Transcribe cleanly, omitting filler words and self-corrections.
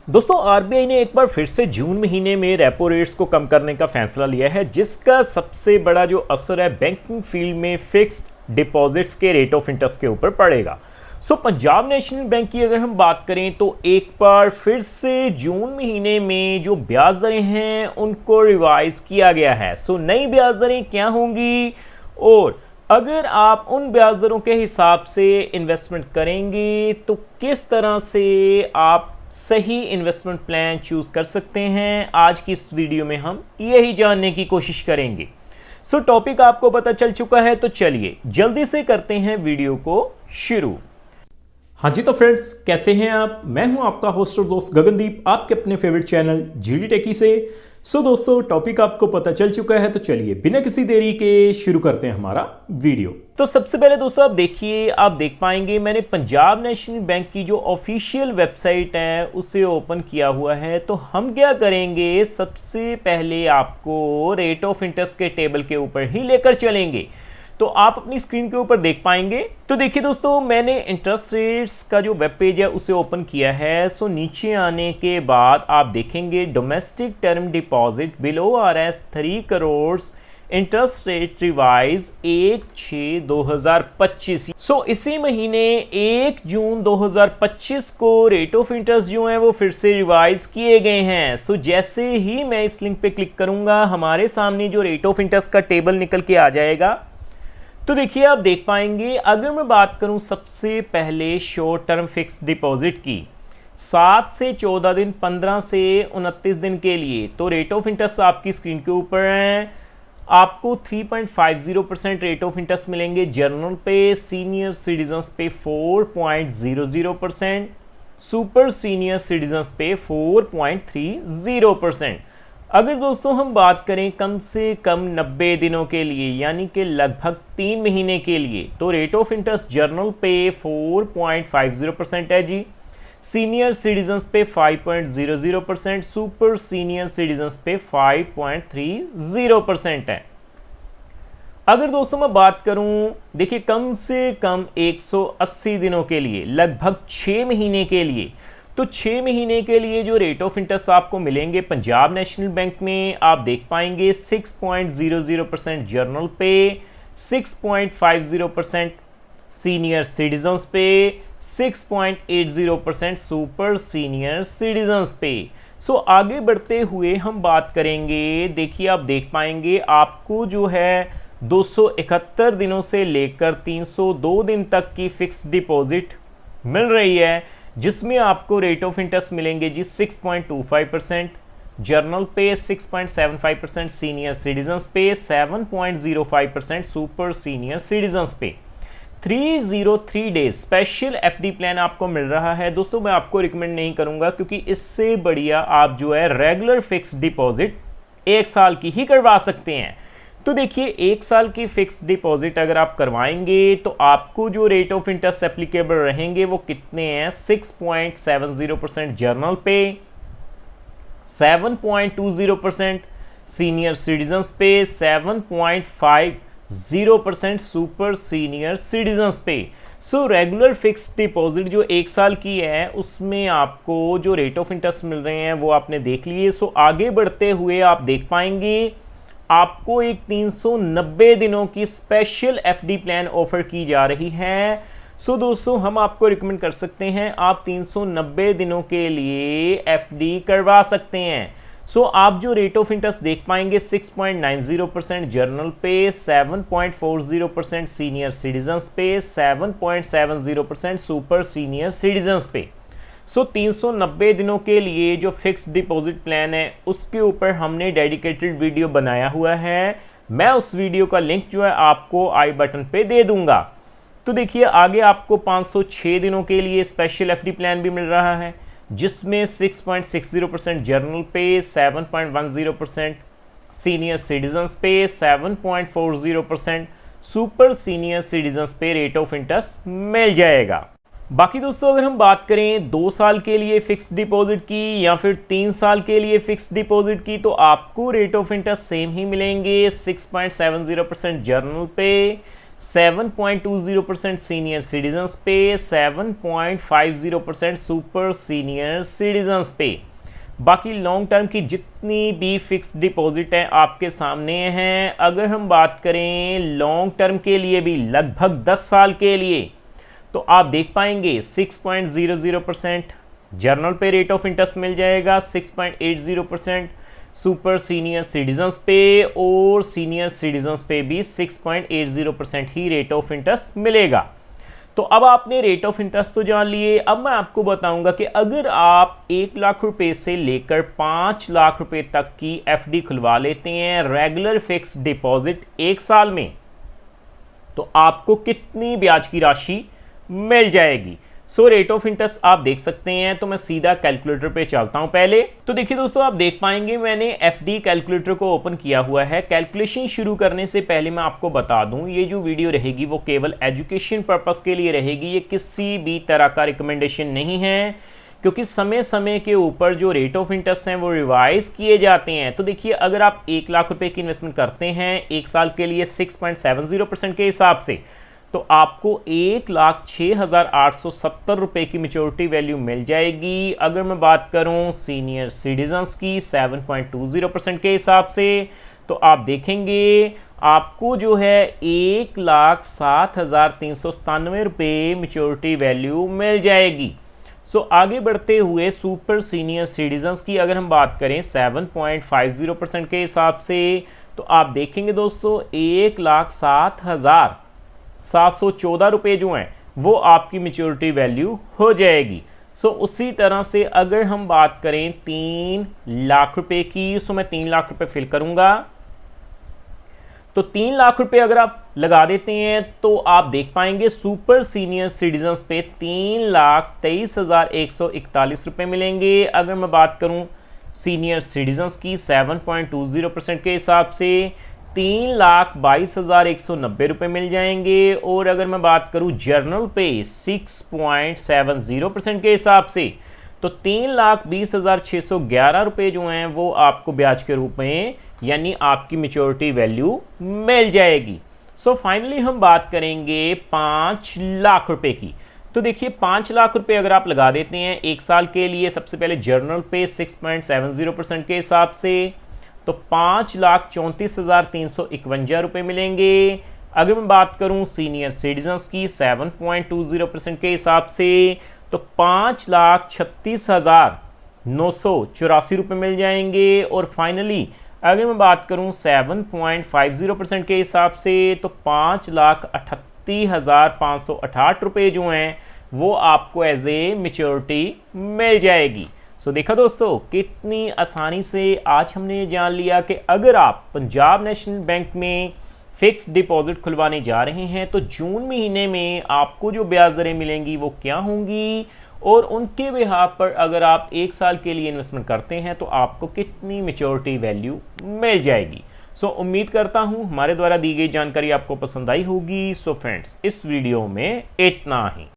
दोस्तों आरबीआई ने एक बार फिर से जून महीने में रेपो रेट्स को कम करने का फैसला लिया है, जिसका सबसे बड़ा जो असर है बैंकिंग फील्ड में फिक्स्ड डिपॉजिट्स के रेट ऑफ इंटरेस्ट के ऊपर पड़ेगा। पंजाब नेशनल बैंक की अगर हम बात करें तो एक बार फिर से जून महीने में जो ब्याज दरें हैं उनको रिवाइज किया गया है। नई ब्याज दरें क्या होंगी और अगर आप उन ब्याज दरों के हिसाब से इन्वेस्टमेंट करेंगे तो किस तरह से आप सही इन्वेस्टमेंट प्लान चूज कर सकते हैं, आज की इस वीडियो में हम यही जानने की कोशिश करेंगे। टॉपिक आपको पता चल चुका है तो चलिए जल्दी से करते हैं वीडियो को शुरू। हाँ जी, तो फ्रेंड्स कैसे हैं आप? मैं हूं आपका होस्ट और दोस्त गगनदीप, आपके अपने फेवरेट चैनल जीडी टेकी से। दोस्तों टॉपिक आपको पता चल चुका है तो चलिए बिना किसी देरी के शुरू करते हैं हमारा वीडियो। तो सबसे पहले दोस्तों आप देखिए, आप देख पाएंगे मैंने पंजाब नेशनल बैंक की जो ऑफिशियल वेबसाइट है उसे ओपन किया हुआ है। तो हम क्या करेंगे, सबसे पहले आपको रेट ऑफ इंटरेस्ट के टेबल के ऊपर ही लेकर चलेंगे। तो आप अपनी स्क्रीन के ऊपर देख पाएंगे। तो देखिए दोस्तों, मैंने इंटरेस्ट रेट्स का जो वेब पेज है उसे ओपन किया है। नीचे आने के बाद आप देखेंगे domestic term deposit below RS 3 crore interest rate revise 1/6/2025। इसी महीने 1 जून 2025 को रेट ऑफ इंटरेस्ट जो है वो फिर से रिवाइज किए गए हैं। जैसे ही मैं इस लिंक पे क्लिक करूंगा हमारे सामने जो रेट ऑफ इंटरेस्ट का टेबल निकल के आ जाएगा। तो देखिए आप देख पाएंगे, अगर मैं बात करूं सबसे पहले शॉर्ट टर्म फिक्स डिपॉजिट की 7 से 14 दिन, 15 से 29 दिन के लिए, तो रेट ऑफ इंटरेस्ट आपकी स्क्रीन के ऊपर है। आपको 3.50% रेट ऑफ इंटरेस्ट मिलेंगे जनरल पे, सीनियर सिटीजन्स पे 4.00%, सुपर सीनियर सिटीजन्स पे 4.30%। अगर दोस्तों हम बात करें कम से कम 90 दिनों के लिए यानी कि लगभग 3 महीने के लिए, तो रेट ऑफ इंटरेस्ट जर्नल पे 4.50% है जी, सीनियर सिटीजन्स पे 5.00%, सुपर सीनियर सिटीजन्स पे 5.30% है। अगर दोस्तों मैं बात करूं, देखिए कम से कम 180 दिनों के लिए, लगभग 6 महीने के लिए, तो 6 महीने के लिए जो रेट ऑफ इंटरेस्ट आपको मिलेंगे पंजाब नेशनल बैंक में, आप देख पाएंगे 6.00% जर्नल पे, 6.50% सीनियर सिटीजन्स पे, 6.80% सुपर सीनियर सिटीजन्स पे। आगे बढ़ते हुए हम बात करेंगे, देखिए आप देख पाएंगे आपको जो है 271 दिनों से लेकर 302 दिन तक की फिक्स डिपॉजिट मिल रही है, जिसमें आपको रेट ऑफ इंटरेस्ट मिलेंगे जी 6.25%, जर्नल पे 6.75%, सीनियर सिटीजन्स पे 7.05%, सुपर सीनियर सिटीजन्स पे 303 डेज स्पेशल एफडी प्लान आपको मिल रहा है। दोस्तों मैं आपको रिकमेंड नहीं करूंगा क्योंकि इससे बढ़िया आप जो है रेगुलर फिक्स डिपॉजिट 1 साल की ही करवा सकते हैं। तो देखिए 1 साल की फिक्स डिपॉजिट अगर आप करवाएंगे तो आपको जो रेट ऑफ इंटरेस्ट एप्लीकेबल रहेंगे वो कितने हैं, 6.70% जर्नल पे, 7.20% सीनियर सिटीजन्स पे, 7.50% सुपर सीनियर सिटीजन्स पे। रेगुलर फिक्स डिपॉजिट जो 1 साल की है उसमें आपको जो रेट ऑफ इंटरेस्ट मिल रहे हैं वो आपने देख लिए। आगे बढ़ते हुए आप देख पाएंगे आपको एक 390 दिनों की स्पेशल एफडी प्लान ऑफर की जा रही है। दोस्तों हम आपको रिकमेंड कर सकते हैं आप 390 दिनों के लिए एफडी करवा सकते हैं। आप जो रेट ऑफ इंटरेस्ट देख पाएंगे 6.90% जर्नल पे, 7.40% सीनियर सिटीजन्स पे, 7.70% सुपर सीनियर सिटीजन्स पे। 390 दिनों के लिए जो फिक्स डिपॉजिट प्लान है उसके ऊपर हमने डेडिकेटेड वीडियो बनाया हुआ है। मैं उस वीडियो का लिंक जो है आपको आई बटन पे दे दूंगा। तो देखिए आगे आपको 506 दिनों के लिए स्पेशल एफडी प्लान भी मिल रहा है, जिसमें 6.60% जर्नल पे, 7.10% सीनियर सिटीजन्स पे, 7.40% सुपर सीनियर सिटीजन्स पे रेट ऑफ इंटरेस्ट मिल जाएगा। बाकी दोस्तों अगर हम बात करें 2 साल के लिए फिक्स डिपॉजिट की या फिर 3 साल के लिए फिक्स डिपॉजिट की, तो आपको रेट ऑफ इंटरेस्ट सेम ही मिलेंगे, 6.70% जर्नल पे, 7.20% सीनियर सिटीजन्स पे, 7.50% सुपर सीनियर सिटीजन्स पे। बाकी लॉन्ग टर्म की जितनी भी फिक्स्ड डिपॉजिट हैं आपके सामने हैं। अगर हम बात करें लॉन्ग टर्म के लिए भी लगभग 10 साल के लिए, तो आप देख पाएंगे 6.00% जर्नल पे रेट ऑफ इंटरेस्ट मिल जाएगा, 6.80% सुपर सीनियर सिटीजन्स पे, और सीनियर सिटीजन्स पे भी 6.80% ही रेट ऑफ इंटरेस्ट मिलेगा। तो अब आपने रेट ऑफ इंटरेस्ट तो जान लिए। अब मैं आपको बताऊंगा कि अगर आप 1 लाख रुपए से लेकर 5 लाख रुपए तक की एफडी खुलवा लेते हैं रेगुलर फिक्स डिपॉजिट 1 साल में, तो आपको कितनी ब्याज की राशि मिल जाएगी। सो रेट ऑफ इंटरेस्ट आप देख सकते हैं। तो मैं सीधा कैलकुलेटर पे चलता हूं पहले। तो देखिए दोस्तों, आप देख पाएंगे मैंने एफडी कैलकुलेटर को ओपन किया हुआ है। कैलकुलेशन शुरू करने से पहले मैं आपको बता दूं, ये जो वीडियो रहेगी वो केवल एजुकेशन पर्पस के लिए रहेगी। ये किसी भी तरह का रिकमेंडेशन नहीं है, क्योंकि समय समय के ऊपर जो रेट ऑफ इंटरेस्ट हैं वो रिवाइज किए जाते हैं। तो देखिए, अगर आप 1 लाख रुपए की इन्वेस्टमेंट करते हैं 1 साल के लिए 6.70% के हिसाब से, तो आपको 1,06,870 रुपए की मेच्योरिटी वैल्यू मिल जाएगी। अगर मैं बात करूं सीनियर सिटीजन्स की 7.20% के हिसाब से, तो आप देखेंगे आपको जो है 1,07,397 रुपए मेच्योरिटी वैल्यू मिल जाएगी। सो आगे बढ़ते हुए सुपर सीनियर सिटीजन्स की अगर हम बात करें 7.50% के हिसाब से, तो आप देखेंगे दोस्तों 1,07,714 रुपए जो हैं वो आपकी मेच्योरिटी वैल्यू हो जाएगी। सो उसी तरह से अगर हम बात करें 3 लाख रुपए की, सो मैं 3 लाख रुपए फिल करूंगा। तो 3 लाख रुपए अगर आप लगा देते हैं तो आप देख पाएंगे सुपर सीनियर सिटीजन्स पे 3,23,141 रुपए मिलेंगे। अगर मैं बात करूं सीनियर सिटीजन्स की 7.20% के हिसाब से 3,22,190 रुपए मिल जाएंगे। और अगर मैं बात करूं जर्नल पे 6.70% के हिसाब से, तो 3,20,611 रुपए जो हैं वो आपको ब्याज के रूप में यानी आपकी मेच्योरिटी वैल्यू मिल जाएगी। सो फाइनली हम बात करेंगे 5 लाख रुपए की। तो देखिए 5 लाख रुपए अगर आप लगा देते हैं 1 साल के लिए, सबसे पहले जर्नल पे 6.70% के हिसाब से, तो 5,34,351 रुपए मिलेंगे। अगर मैं बात करूं सीनियर सिटीजन्स की 7.20% के हिसाब से, तो 5,36,984 रुपए मिल जाएंगे। और फाइनली अगर मैं बात करूं 7.50% के हिसाब से, तो 5,38,568 रुपए जो हैं वो आपको एज ए मेच्योरिटी मिल जाएगी। सो देखा दोस्तों, कितनी आसानी से आज हमने जान लिया कि अगर आप पंजाब नेशनल बैंक में फिक्स डिपॉजिट खुलवाने जा रहे हैं तो जून महीने में आपको जो ब्याज दरें मिलेंगी वो क्या होंगी, और उनके बिहाफ पर अगर आप 1 साल के लिए इन्वेस्टमेंट करते हैं तो आपको कितनी मेच्योरिटी वैल्यू मिल जाएगी। सो उम्मीद करता हूं हमारे द्वारा दी गई जानकारी आपको पसंद आई होगी। सो फ्रेंड्स, इस वीडियो में इतना ही।